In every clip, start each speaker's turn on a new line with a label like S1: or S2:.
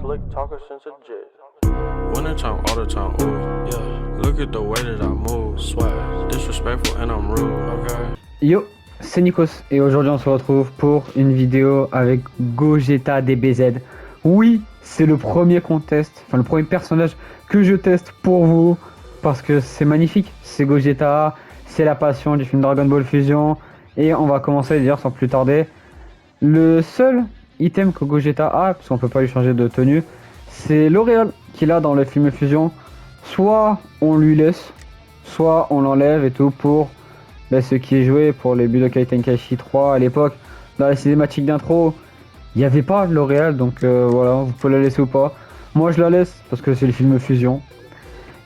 S1: slick talker since a jet. Winter time, all the time, ooh, yeah. Look at the way that I move, swag, disrespectful and I'm rude, okay.
S2: Yo, c'est Nikos et aujourd'hui on se retrouve pour une vidéo avec Gogeta DBZ. Oui, c'est le premier contest, enfin le premier personnage que je teste pour vous parce que c'est magnifique. C'est Gogeta, c'est la passion du film Dragon Ball Fusion et on va commencer d'ailleurs sans plus tarder. Le seul item que Gogeta a, parce qu'on peut pas lui changer de tenue, c'est l'auréole qu'il a dans le film Fusion. Soit on lui laisse, soit on l'enlève et tout pour ce qui est joué pour les Budokai Tenkaichi 3 à l'époque. Dans la cinématique d'intro, il n'y avait pas l'auréole, donc voilà, vous pouvez la laisser ou pas. Moi je la laisse parce que c'est le film Fusion.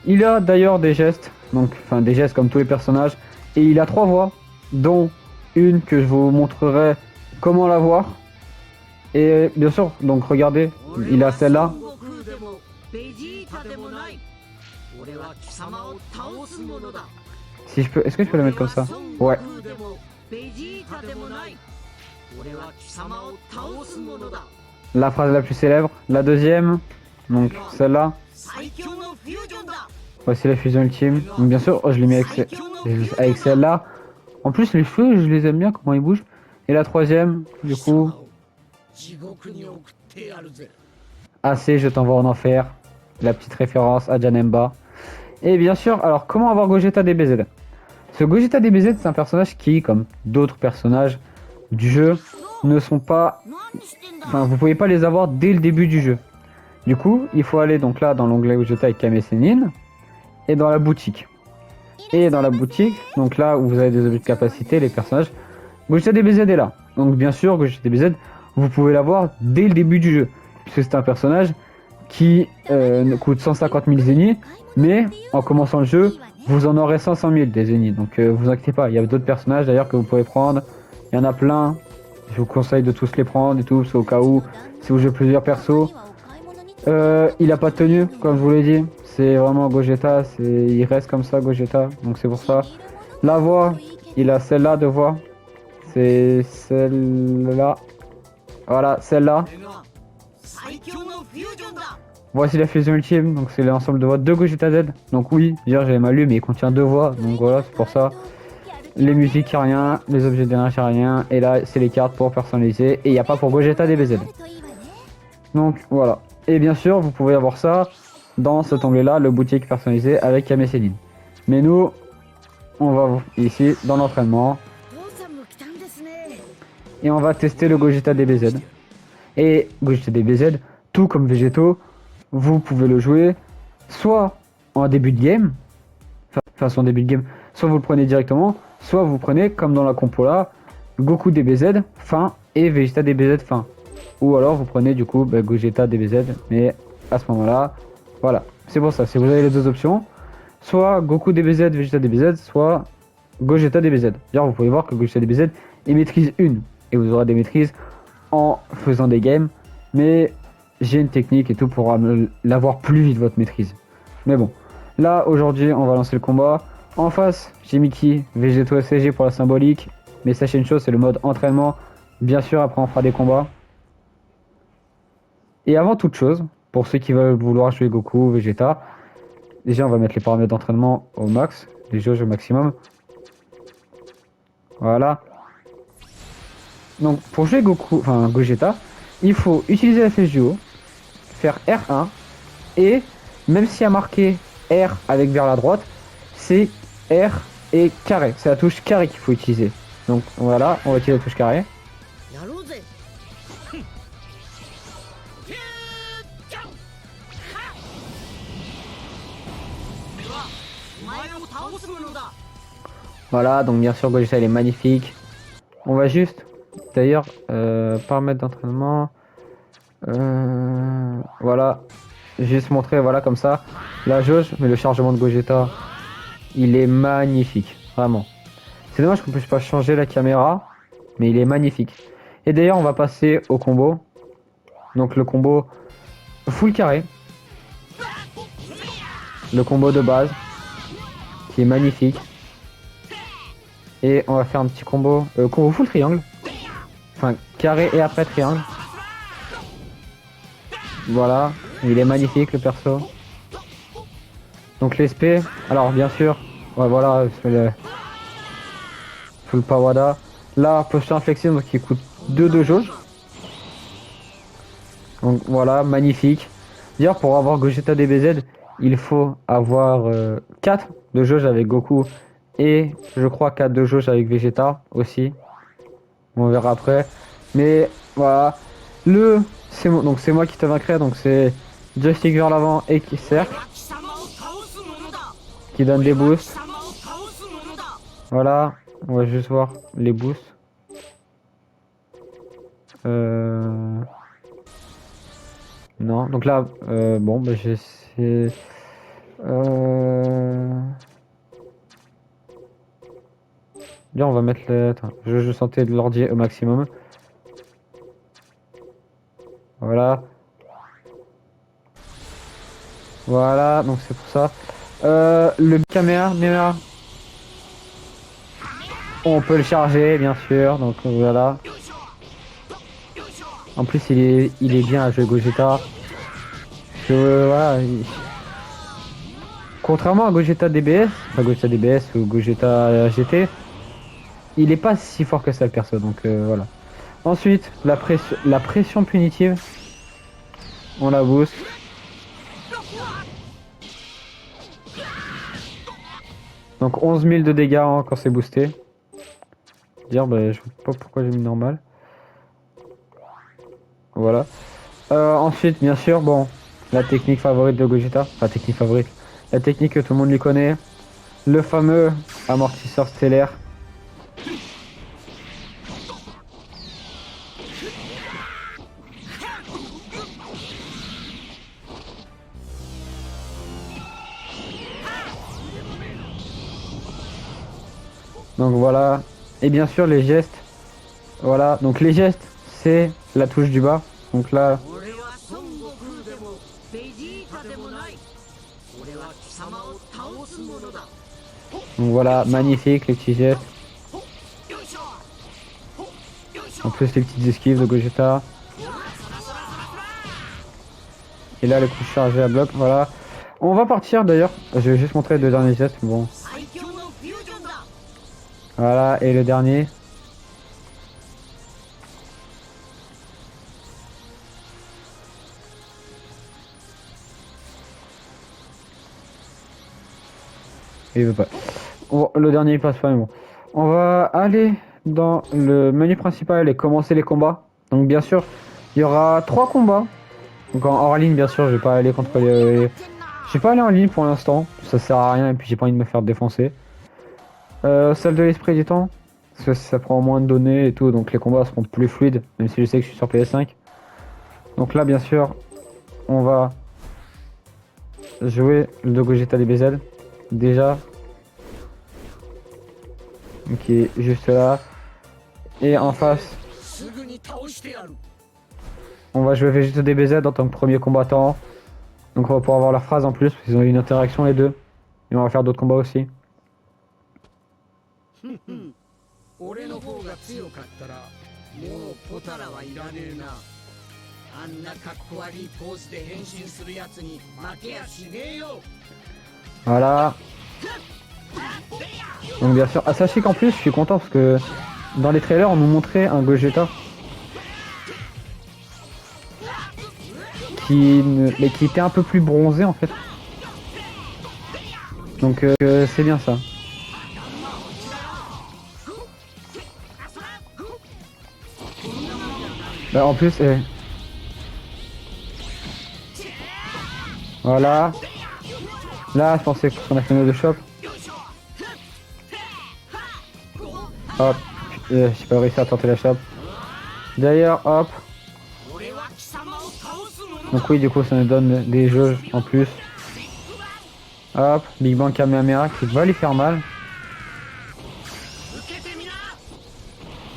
S2: Il a d'ailleurs des gestes, enfin des gestes comme tous les personnages, et il a 3 voix, dont une que je vous montrerai comment la voir. Et bien sûr, donc regardez, il a celle-là. Si je peux, est-ce que je peux la mettre comme ça? Ouais. La phrase la plus célèbre. La deuxième, donc celle-là. Voici la fusion ultime. Donc, bien sûr, je l'ai mis avec celle-là. En plus, les cheveux, je les aime bien, comment ils bougent. Et la troisième, du coup. Assez, je t'envoie en enfer. La petite référence à Janemba. Et bien sûr, alors comment avoir Gogeta DBZ? Ce Gogeta DBZ, c'est un personnage qui, comme d'autres personnages du jeu, ne sont pas... Enfin, vous pouvez pas les avoir dès le début du jeu. Du coup, il faut aller donc là dans l'onglet Gogeta avec Kame Sennin et dans la boutique. Et dans la boutique, donc là où vous avez des objets de capacité, les personnages, Gogeta DBZ est là. Donc bien sûr, Gogeta DBZ, vous pouvez l'avoir dès le début du jeu. Puisque c'est un personnage qui coûte 150 000 zéniths, mais en commençant le jeu, vous en aurez 500 000 des zéniths. Donc vous inquiétez pas, il y a d'autres personnages d'ailleurs que vous pouvez prendre. Il y en a plein. Je vous conseille de tous les prendre et tout, c'est au cas où si vous jouez plusieurs persos. Il a pas de tenue, comme je vous l'ai dit. C'est vraiment Gogeta, il reste comme ça Gogeta, donc c'est pour ça. La voix, il a celle-là de voix. C'est celle-là. Voilà, celle-là. Voici la fusion ultime, donc c'est l'ensemble de voix de Gogeta Z. Donc oui, hier j'avais mal lu, mais il contient 2 voix, donc voilà, c'est pour ça. Les musiques, il n'y a rien, les objets de dernière, il n'y a rien. Et là, c'est les cartes pour personnaliser. Et il n'y a pas pour Gogeta DBZ. Donc voilà. Et bien sûr, vous pouvez avoir ça dans cet onglet-là, le boutique personnalisé avec Kame Sennin. Mais nous, on va ici dans l'entraînement. Et on va tester le Gogeta DBZ. Et Gogeta DBZ, tout comme Végétaux, vous pouvez le jouer soit en début de game, enfin son début de game, soit vous le prenez directement, soit vous prenez comme dans la compo là, Goku DBZ fin et Vegeta DBZ fin. Ou alors vous prenez du coup Gogeta DBZ, mais à ce moment là, voilà, c'est pour ça, si vous avez les deux options, soit Goku DBZ, Vegeta DBZ, soit Gogeta DBZ. D'ailleurs vous pouvez voir que Gogeta DBZ est maîtrise 1, et vous aurez des maîtrises en faisant des games, mais j'ai une technique et tout pour l'avoir plus vite votre maîtrise. Mais bon, là aujourd'hui on va lancer le combat. En face, j'ai Mickey, Végétaux SCG pour la symbolique. Mais sachez une chose, c'est le mode entraînement. Bien sûr, après on fera des combats. Et avant toute chose, pour ceux qui veulent vouloir jouer Goku, Vegeta, déjà on va mettre les paramètres d'entraînement au max, les jauges au maximum. Voilà. Donc pour jouer Goku, enfin Gogeta, il faut utiliser la flèche du haut, faire R1, et même s'il y a marqué R avec vers la droite, c'est R et carré. C'est la touche carré qu'il faut utiliser. Donc voilà, on va utiliser la touche carré. Voilà, donc bien sûr Gogeta il est magnifique. On va juste, d'ailleurs, paramètres d'entraînement. Voilà, juste montrer, voilà comme ça, la jauge, mais le chargement de Gogeta, il est magnifique, vraiment. C'est dommage qu'on puisse pas changer la caméra, mais il est magnifique. Et d'ailleurs, on va passer au combo. Donc le combo full carré. Le combo de base, qui est magnifique. Et on va faire un petit combo, combo full triangle. Enfin, carré et après triangle. Voilà, il est magnifique le perso. Donc les SP, alors bien sûr, ouais, voilà, c'est le full Pawada. Là, posture inflexible qui coûte 2 de jauge. Donc voilà, magnifique. D'ailleurs, pour avoir Gogeta DBZ, il faut avoir 4 de jauge avec Goku et je crois 4 de jauge avec Vegeta aussi. On verra après. Mais voilà, donc c'est moi qui te vaincrai, donc c'est joystick vers l'avant et qui cercle, qui donne des boosts. Voilà, on va juste voir les boosts. Non, donc là, bon, bah, j'essaie. Bien, on va mettre le. Attends, je sentais de l'ordi au maximum. Voilà. Voilà, donc c'est pour ça. Le caméra, on peut le charger, bien sûr. Donc voilà. En plus, il est bien à jouer Gogeta. Voilà. Contrairement à Gogeta DBS, enfin Gogeta DBS ou Gogeta GT, il est pas si fort que ça le perso. Donc voilà. Ensuite, la pression punitive. On la booste. Donc 11 000 de dégâts hein, quand c'est boosté. Dire, bah, je vois pas pourquoi j'ai mis normal. Voilà. Ensuite, bien sûr, bon, la technique favorite de Gogeta. Enfin, technique favorite. La technique que tout le monde lui connaît. Le fameux amortisseur stellaire. Donc voilà. Et bien sûr, les gestes. Voilà. Donc les gestes, c'est la touche du bas. Donc là. Donc voilà, magnifique les petits gestes. En plus les petites esquives de Gogeta. Et là le coup chargé à bloc, voilà. On va partir d'ailleurs. Je vais juste montrer le dernier geste, bon. Voilà, et le dernier. Il veut pas. Bon, le dernier il passe pas, mais bon. On va aller dans le menu principal et commencer les combats. Donc bien sûr, il y aura 3 combats. Donc en hors ligne, bien sûr, je vais pas aller contre les... Je vais pas aller en ligne pour l'instant. Ça sert à rien et puis j'ai pas envie de me faire défoncer. Celle de l'esprit du temps. Parce que ça prend moins de données et tout, donc les combats seront plus fluides, même si je sais que je suis sur PS5. Donc là, bien sûr, on va jouer le Gogeta DBZ. Déjà. Qui est juste là. Et en face, on va jouer Vegeta DBZ en tant que premier combattant. Donc on va pouvoir avoir leur phrase en plus, parce qu'ils ont eu une interaction les deux. Et on va faire d'autres combats aussi. Voilà. Donc bien sûr, sachez qu'en plus je suis content parce que dans les trailers on nous montrait un Gogeta mais qui était un peu plus bronzé en fait. Donc c'est bien ça. Bah, en plus, voilà. Là, je pensais qu'on a fait nos deux shops. Hop, j'ai pas réussi à tenter la chope. D'ailleurs, hop. Donc oui, du coup, ça nous donne des jeux en plus. Hop, Big Bang Kamehameha qui va lui faire mal.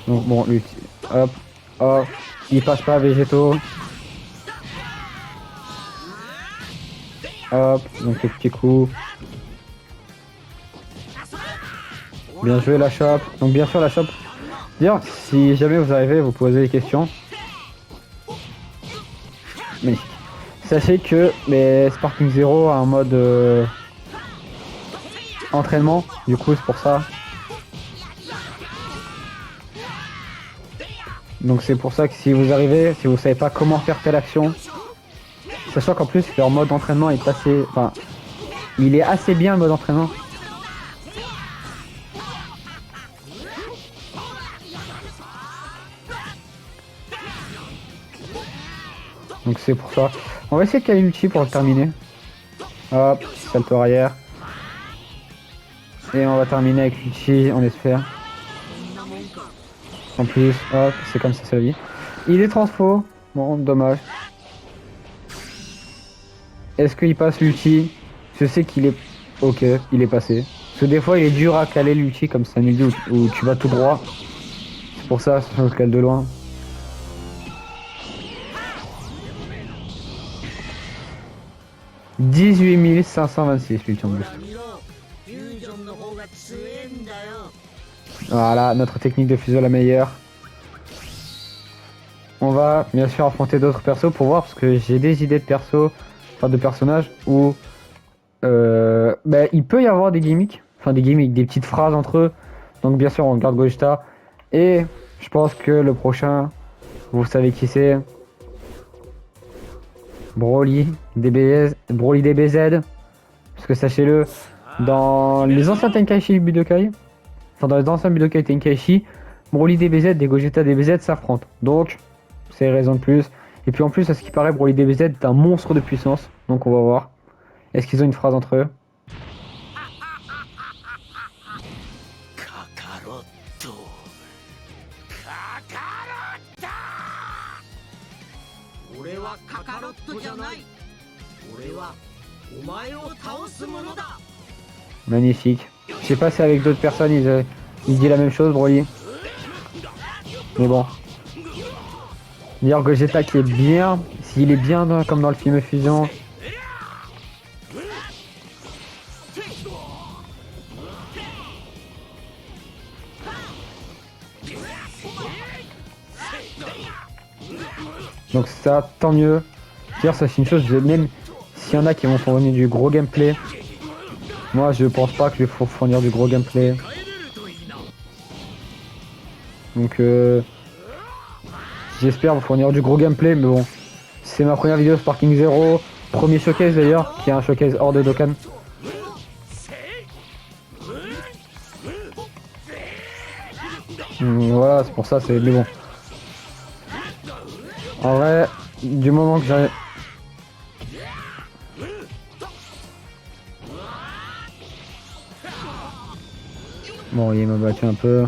S2: Donc bon, lui, hop, hop, il passe pas végétaux. Hop, donc le petit coup. Bien joué la chope. Donc bien sûr la chope. D'ailleurs, si jamais vous arrivez, vous posez des questions. Magnifique. Sachez que les Sparking Zero a un mode entraînement, du coup c'est pour ça. Donc c'est pour ça que si vous arrivez, si vous savez pas comment faire telle action, sachant qu'en plus leur mode entraînement est assez, enfin, il est assez bien le mode entraînement. Donc c'est pour ça. On va essayer de caler l'ulti pour le terminer. Hop, salto arrière. Et on va terminer avec l'ulti, on espère. En plus, hop, c'est comme ça, c'est la vie. Il est transfo. Bon, dommage. Est-ce qu'il passe l'ulti? Je sais qu'il est... Ok, il est passé. Parce que des fois, il est dur à caler l'ulti comme c'est un ulti où tu vas tout droit. C'est pour ça, je le cale de loin. « 18 526 l'ulti en boost. » Voilà, notre technique de fusion la meilleure. On va bien sûr affronter d'autres persos pour voir parce que j'ai des idées de persos, enfin de personnages où il peut y avoir des gimmicks, des petites phrases entre eux. Donc bien sûr on garde Gogeta et je pense que le prochain, vous savez qui c'est, Broly DBZ, parce que sachez-le, dans les anciens Tenkaichi Budokai, dans les anciens Budokai Tenkaichi, Broly DBZ et Gogeta DBZ s'affrontent. Donc c'est raison de plus. Et puis en plus, à ce qui paraît, Broly DBZ est un monstre de puissance. Donc on va voir. Est-ce qu'ils ont une phrase entre eux? Magnifique. Je sais pas si avec d'autres personnes il dit la même chose, Broly. Mais bon. D'ailleurs Gogeta qui est bien, s'il est bien comme dans le film Fusion. Donc ça, tant mieux. D'ailleurs ça c'est une chose, même s'il y en a qui vont fournir du gros gameplay, moi je pense pas que je vais fournir du gros gameplay. Donc j'espère vous fournir du gros gameplay, mais bon. C'est ma première vidéo Sparking Zero. Premier showcase d'ailleurs, qui est un showcase hors de Dokkan. Voilà, c'est pour ça, c'est... Mais bon. En vrai, du moment que j'ai... Bon, il m'a battu un peu.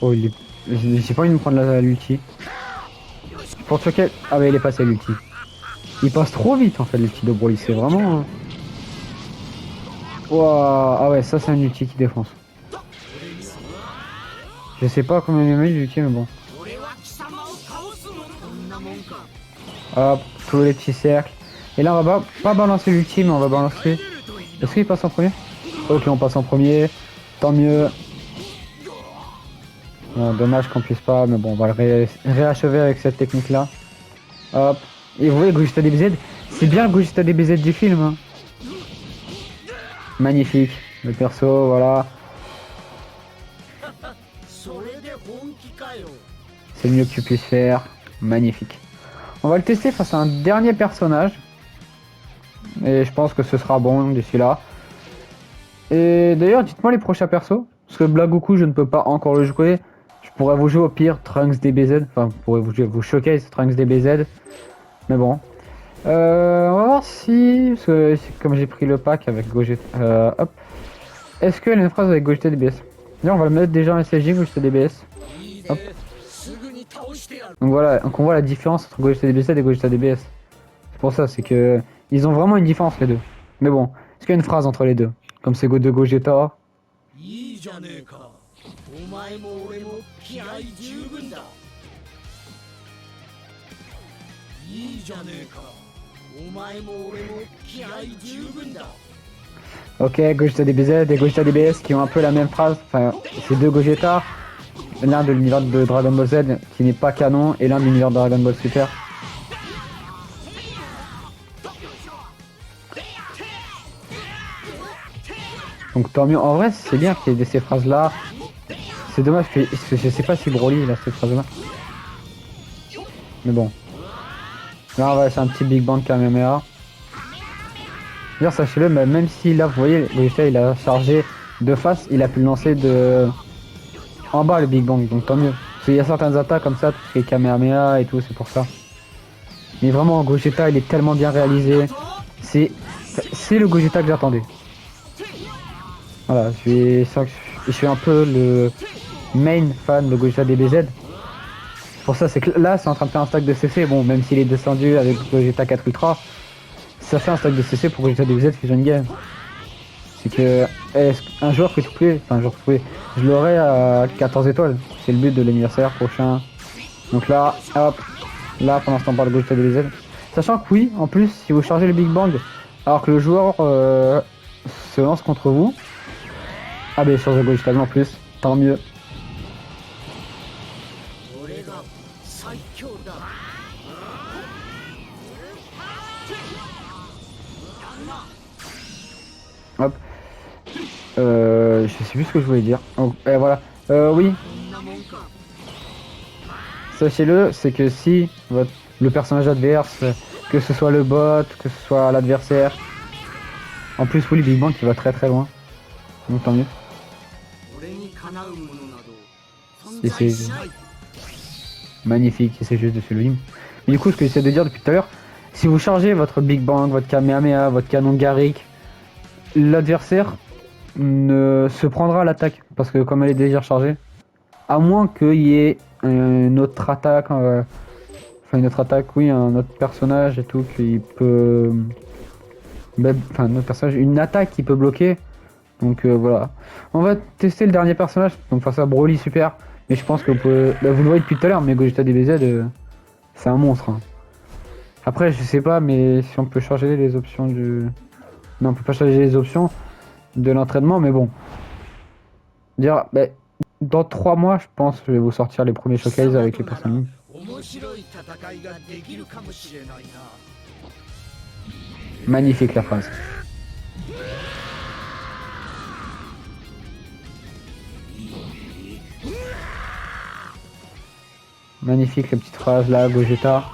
S2: Oh, j'ai pas envie de me prendre l'ulti. Pour choquer... Ah mais il est passé l'ulti. Il passe trop vite en fait l'ulti de Broly, c'est vraiment... Wow. Ah ouais, ça c'est un ulti qui défonce. Je sais pas combien il met l'ulti mais bon. Hop, tous les petits cercles. Et là on va pas balancer l'ulti mais on va balancer... Est-ce qu'il passe en premier? Ok, on passe en premier. Tant mieux. Bon, dommage qu'on puisse pas, mais bon, on va le réachever avec cette technique là. Hop. Et vous voyez Gogeta DBZ, c'est bien le Gogeta DBZ du film. Hein. Magnifique. Le perso, voilà. C'est le mieux que tu puisses faire. Magnifique. On va le tester face à un dernier personnage. Et je pense que ce sera bon d'ici là. Et d'ailleurs, dites-moi les prochains persos. Parce que Blagoku, je ne peux pas encore le jouer. Je pourrais vous jouer au pire Trunks DBZ. Enfin, vous pourrez vous showcase Trunks DBZ. Mais bon. On va voir si... Parce que comme j'ai pris le pack avec Gogeta... hop. Est-ce qu'il y a une phrase avec Gogeta DBS? Là, on va le mettre déjà en SSJ, Gogeta DBS. Hop. Donc voilà, donc on voit la différence entre Gogeta DBS et Gogeta DBS. C'est pour ça, c'est que... Ils ont vraiment une différence les deux. Mais bon, est-ce qu'il y a une phrase entre les deux? Comme c'est de Gogeta. Ok, Gogeta DBZ et Gogeta DBS qui ont un peu la même phrase. Enfin, c'est deux Gogeta. L'un de l'univers de Dragon Ball Z qui n'est pas canon et l'un de l'univers de Dragon Ball Super. Donc tant mieux. En vrai, c'est bien qu'il y ait ces phrases-là. C'est dommage que je sais pas si Broly il a cette phrase-là. Mais bon. Là, on va laisser un petit Big Bang Kamehameha. D'ailleurs, sachez-le, même si là, vous voyez, Gogeta il a chargé de face, il a pu le lancer de en bas le Big Bang, donc tant mieux. Parce qu'il y a certaines attaques comme ça, tout ce qui est Kamehameha et tout, c'est pour ça. Mais vraiment, Gogeta, il est tellement bien réalisé. C'est le Gogeta que j'attendais. Voilà, je suis un peu le main fan de Gogeta DBZ. Pour ça, c'est que là, c'est en train de faire un stack de CC. Bon, même s'il est descendu avec Gogeta 4 Ultra, ça fait un stack de CC pour Gogeta DBZ Fusion Game. C'est que un joueur free to play, enfin un joueur free to play, je l'aurai à 14 étoiles. C'est le but de l'anniversaire prochain. Donc là, hop, là pendant ce temps on parle de Gogeta DBZ. Sachant que oui, en plus, si vous chargez le Big Bang alors que le joueur se lance contre vous, ah ben sur The Gogeta en plus, tant mieux. Hop. Je sais plus ce que je voulais dire. Donc, voilà. Oui. Sachez-le, c'est que si le personnage adverse, que ce soit le bot, que ce soit l'adversaire, en plus oui, le Big Bang qui va très très loin. Donc tant mieux. Et c'est magnifique, et c'est juste de sublime. Mais du coup, ce que j'essaie de dire depuis tout à l'heure, si vous chargez votre Big Bang, votre Kamehameha, votre canon Garrick, l'adversaire ne se prendra à l'attaque parce que comme elle est déjà rechargée, à moins qu'il y ait une autre attaque, enfin une autre attaque, oui, un autre personnage et tout qui peut, enfin un autre personnage, une attaque qui peut bloquer. Donc voilà, on va tester le dernier personnage, donc face à Broly super, mais je pense que vous pouvez, vous le voyez depuis tout à l'heure, mais Gogeta DBZ c'est un monstre. Hein. Après je sais pas, mais si on peut changer les options du, non on peut pas changer les options de l'entraînement, mais bon. Dire, dans 3 mois, je pense que je vais vous sortir les premiers showcases avec les personnes. Magnifique la phrase. Magnifique la petite phrase là, Gogeta.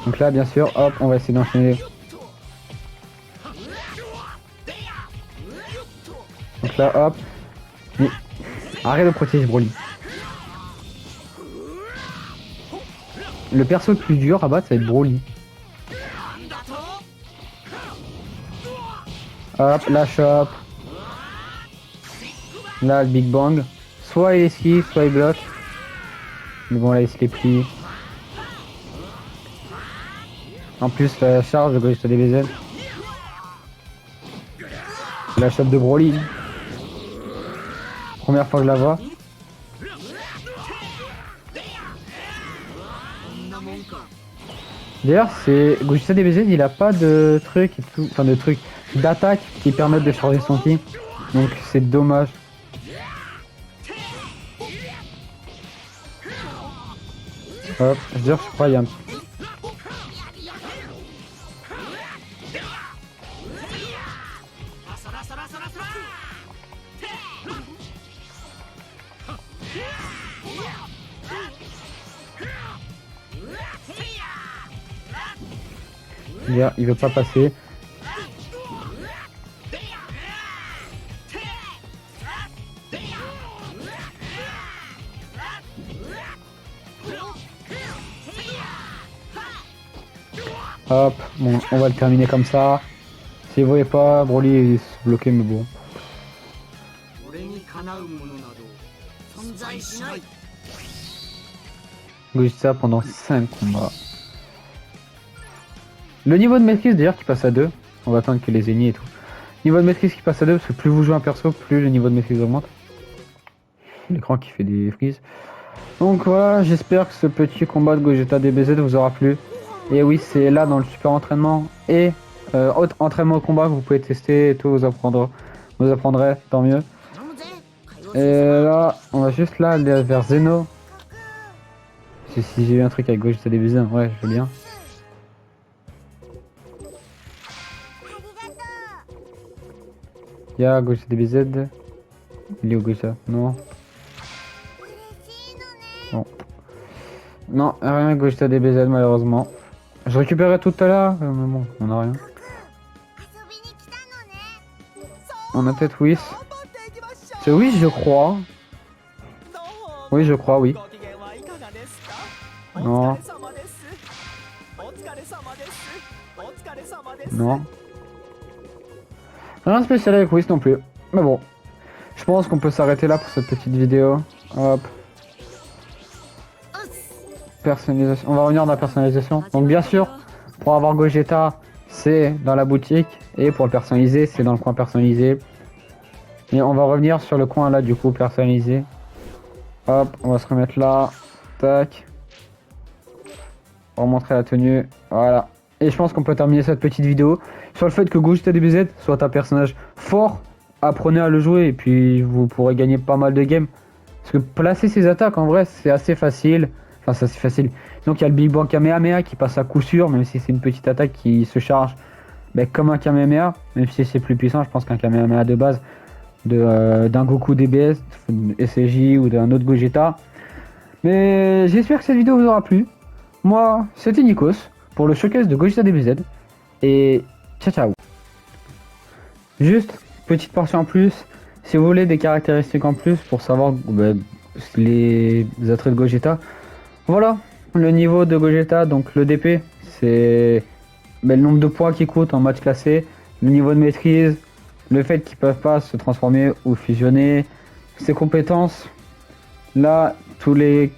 S2: Donc là, bien sûr, hop, on va essayer d'enchaîner. Donc là, hop. Mais arrête de protéger Broly. Le perso le plus dur à battre, ça va être Broly. Hop, la chope. Là, le Big Bang. Soit il esquive, soit il bloque. Mais bon, là, il se les plie. En plus, la charge de Gogeta DBZ. La chope de Broly. Première fois que je la vois. D'ailleurs, c'est Gogeta DBZ, il a pas de trucs et tout, enfin de trucs d'attaque qui permettent de charger son ki. Donc c'est dommage. Hop, je crois il y a un il veut pas passer. Hop, bon, on va le terminer comme ça. Si vous voyez pas, Broly est bloqué, mais bon. Gogeta pendant 5 combats. Le niveau de maîtrise d'ailleurs qui passe à 2. On va attendre que les ennemis et tout. Niveau de maîtrise qui passe à 2 parce que plus vous jouez un perso, plus le niveau de maîtrise augmente. L'écran qui fait des frises. Donc voilà, j'espère que ce petit combat de Gogeta DBZ vous aura plu. Et oui, c'est là dans le super entraînement et Autre entraînement au combat que vous pouvez tester et tout, vous apprendrez, tant mieux. Et là, on va juste là aller vers Zeno. Si j'ai eu un truc avec Gogeta DBZ, ouais, je veux bien. Y'a Gogeta DBZ. Il est où Gogeta? Non. Bon. Non, rien Gogeta DBZ malheureusement. Je récupérais tout à l'heure, mais bon, on a rien. On a peut-être Whis. C'est Whis, je crois. Oui, je crois, oui. Non. Non. Rien de spécial avec Whis non plus. Mais bon. Je pense qu'on peut s'arrêter là pour cette petite vidéo. Hop. Personnalisation. On va revenir dans la personnalisation. Donc bien sûr, pour avoir Gogeta, c'est dans la boutique. Et pour le personnaliser, c'est dans le coin personnalisé. Et on va revenir sur le coin là du coup personnalisé. Hop, on va se remettre là. Tac. On va montrer la tenue. Voilà. Et je pense qu'on peut terminer cette petite vidéo sur le fait que Gogeta DBZ soit un personnage fort. Apprenez à le jouer et puis vous pourrez gagner pas mal de games. Parce que placer ses attaques en vrai c'est assez facile. Enfin c'est assez facile. Donc il y a le Big Bang Kamehameha qui passe à coup sûr, même si c'est une petite attaque qui se charge comme un Kamehameha. Même si c'est plus puissant, je pense qu'un Kamehameha de base d'un Goku DBS, SCJ ou d'un autre Gogeta. Mais j'espère que cette vidéo vous aura plu. Moi c'était Nikos pour le showcase de Gogeta DBZ. Et ciao ciao. Juste petite portion en plus, si vous voulez des caractéristiques en plus pour savoir les attraits de Gogeta. Voilà, le niveau de Gogeta, donc le DP, c'est le nombre de points qu'il coûte en match classé, le niveau de maîtrise, le fait qu'ils peuvent pas se transformer ou fusionner, ses compétences, là, toutes les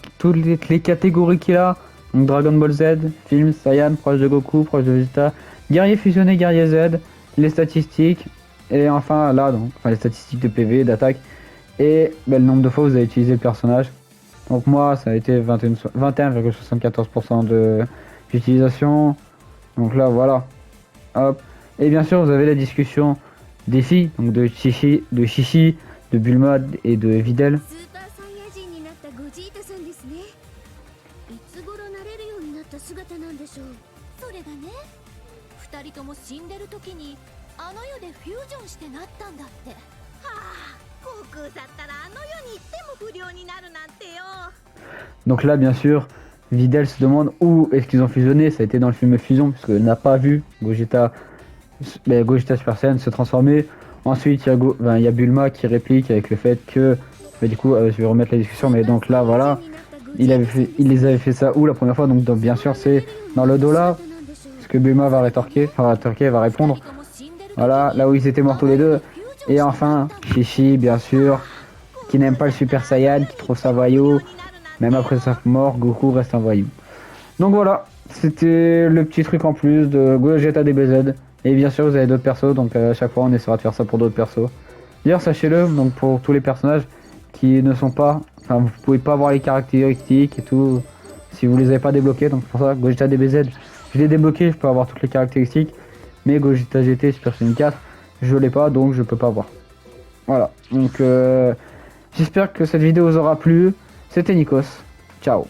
S2: catégories qu'il a, donc Dragon Ball Z, film, Saiyan, proche de Goku, proche de Vegeta, guerrier fusionné, guerrier Z, les statistiques, et enfin là, donc, les statistiques de PV, d'attaque, et le nombre de fois où vous avez utilisé le personnage. Donc moi, ça a été 21,74% d'utilisation. Donc là, voilà. Hop. Et bien sûr, vous avez la discussion des filles, donc de Chichi, de Bulma et de Videl. Donc là, bien sûr, Videl se demande où est-ce qu'ils ont fusionné. Ça a été dans le film Fusion, puisque n'a pas vu Gogeta Super Saiyan se transformer. Ensuite, il y a Bulma qui réplique avec le fait que, du coup, je vais remettre la discussion, mais donc là, voilà, il les avait fait ça où la première fois. Donc bien sûr, c'est dans le dos là, parce que Bulma va rétorquer, va répondre. Voilà, là où ils étaient morts tous les deux. Et enfin, Chichi, bien sûr, qui n'aime pas le Super Saiyan, qui trouve ça voyou. Même après sa mort, Goku reste un voyou. Donc voilà, c'était le petit truc en plus de Gogeta DBZ. Et bien sûr, vous avez d'autres persos, donc à chaque fois on essaiera de faire ça pour d'autres persos. D'ailleurs, sachez-le, donc pour tous les personnages qui ne sont pas... Enfin, vous pouvez pas voir les caractéristiques et tout, si vous les avez pas débloqués. Donc pour ça, Gogeta DBZ, je l'ai débloqué, je peux avoir toutes les caractéristiques. Mais Gogeta GT Super Saiyan 4, je l'ai pas, donc je peux pas voir. Voilà, donc j'espère que cette vidéo vous aura plu. C'était Nikos, ciao.